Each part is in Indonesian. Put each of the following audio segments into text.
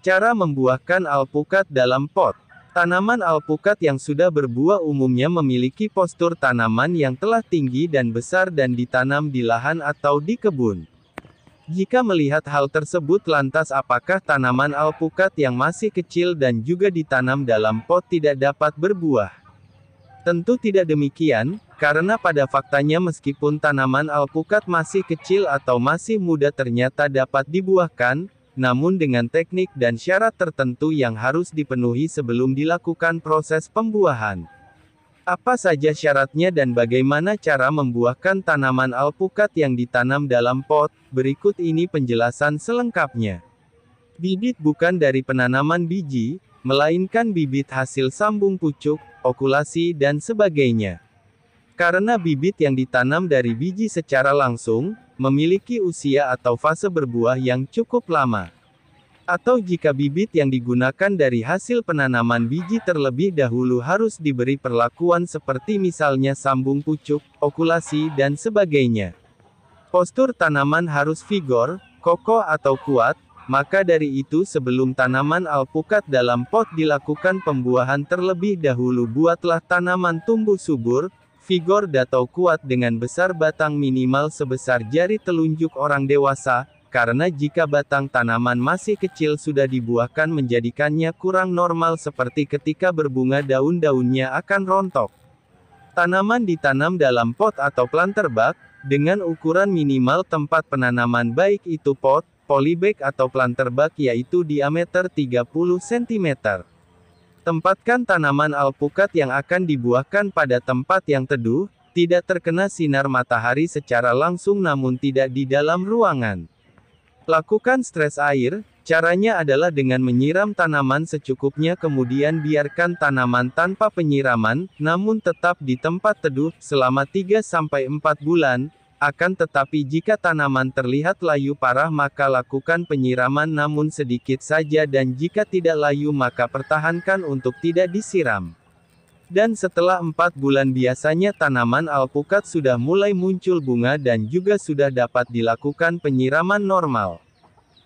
Cara membuahkan alpukat dalam pot. Tanaman alpukat yang sudah berbuah umumnya memiliki postur tanaman yang telah tinggi dan besar dan ditanam di lahan atau di kebun. Jika melihat hal tersebut, lantas apakah tanaman alpukat yang masih kecil dan juga ditanam dalam pot tidak dapat berbuah? Tentu tidak demikian, karena pada faktanya meskipun tanaman alpukat masih kecil atau masih muda ternyata dapat dibuahkan, namun dengan teknik dan syarat tertentu yang harus dipenuhi sebelum dilakukan proses pembuahan. Apa saja syaratnya dan bagaimana cara membuahkan tanaman alpukat yang ditanam dalam pot? Berikut ini penjelasan selengkapnya. Bibit bukan dari penanaman biji, melainkan bibit hasil sambung pucuk, okulasi dan sebagainya. Karena bibit yang ditanam dari biji secara langsung, memiliki usia atau fase berbuah yang cukup lama. Atau jika bibit yang digunakan dari hasil penanaman biji terlebih dahulu harus diberi perlakuan seperti misalnya sambung pucuk, okulasi dan sebagainya. Postur tanaman harus vigor, kokoh atau kuat, maka dari itu sebelum tanaman alpukat dalam pot dilakukan pembuahan terlebih dahulu buatlah tanaman tumbuh subur, vigor atau kuat dengan besar batang minimal sebesar jari telunjuk orang dewasa, karena jika batang tanaman masih kecil sudah dibuahkan menjadikannya kurang normal seperti ketika berbunga daun-daunnya akan rontok. Tanaman ditanam dalam pot atau planter bak, dengan ukuran minimal tempat penanaman baik itu pot, polybag atau planter bak yaitu diameter 30 cm. Tempatkan tanaman alpukat yang akan dibuahkan pada tempat yang teduh, tidak terkena sinar matahari secara langsung namun tidak di dalam ruangan. Lakukan stres air, caranya adalah dengan menyiram tanaman secukupnya kemudian biarkan tanaman tanpa penyiraman, namun tetap di tempat teduh, selama 3-4 bulan. Akan tetapi jika tanaman terlihat layu parah maka lakukan penyiraman namun sedikit saja dan jika tidak layu maka pertahankan untuk tidak disiram. Dan setelah 4 bulan biasanya tanaman alpukat sudah mulai muncul bunga dan juga sudah dapat dilakukan penyiraman normal.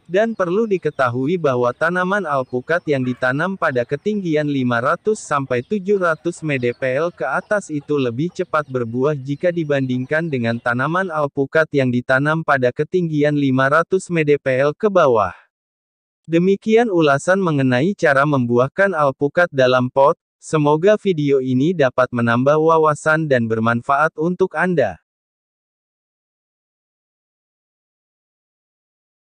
Dan perlu diketahui bahwa tanaman alpukat yang ditanam pada ketinggian 500-700 mdpl ke atas itu lebih cepat berbuah jika dibandingkan dengan tanaman alpukat yang ditanam pada ketinggian 500 mdpl ke bawah. Demikian ulasan mengenai cara membuahkan alpukat dalam pot. Semoga video ini dapat menambah wawasan dan bermanfaat untuk Anda.